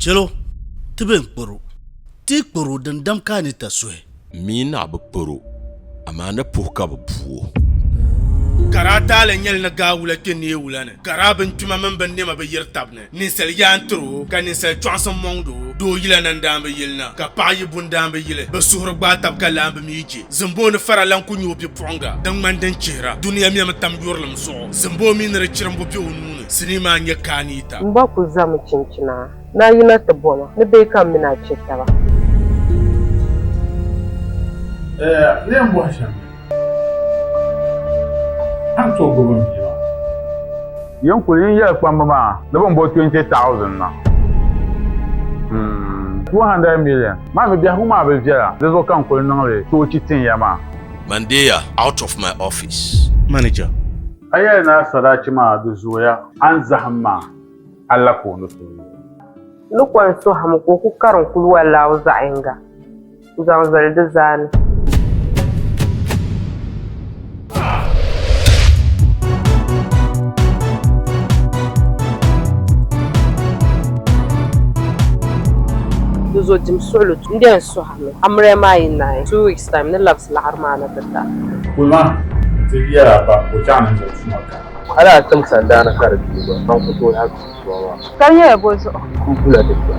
Chelo, tibin poro. Tik poro dan dam KAANITA soe. Mina bu poro. Amana puka bu puo. Karata le nyel na gawula kenye wulane. Karabin tuma memben nema be yirtabne. Ninsel yantro ka ninsel chwanson mongdo. Do yila nan dambe yilna. Ka payi bundambe yile. Be suhur gbatab ka lambe miji. Zimbo ne fara lanku nyobi pronga. Dan man den chira. Dunia mi amatam yorlam so. Zimbo mi nere chirambo pi unune. Sinima nye KAANITA. Mba kuzamu chinchina. Na yina taboma. Ne beka mina chitaba. Lembro, I'm so good. Young Queen, yes, Mama. The one bought 20,000 now. 200 million. Mamma, be a woman with Jella. There's no come calling only 2 cheating, Yama. Mandea, out of my office. Manager. I am not Sadachima, the Zoya, and Zahama. Allah Kono. Look one so hamako who can't cool allow Zainga. Who's on the design. Zo jim solo ndian so hame amre mai nai 2 weeks time ne labs la harmana tata Kulma tibiya ba ko jana da sumaka ala tam sanda na kar duba ban fito ya kuwa kanye ya bozo kun kula da ku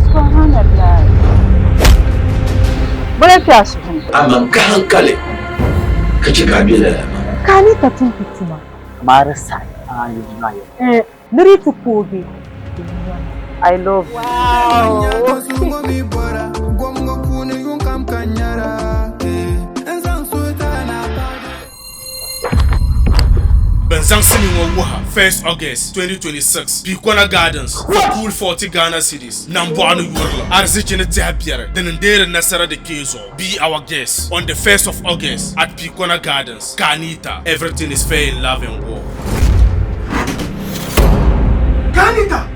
subhanallah baraka su Amma ka hankali. Kace kabila. KAANITA tun fitima marasa ayi na yo niri tukobi I love you. Wow. Benzang Sini Waha, 1st August 2026. Pikwana Gardens, for cool 40 Ghana cities. Nambuanu Yurla, Arzichine Tihapiere, Denendere Nasara de Kezo. Be our guest on the 1st of August at Pikwana Gardens. KAANITA, everything is fair in love and war. KAANITA!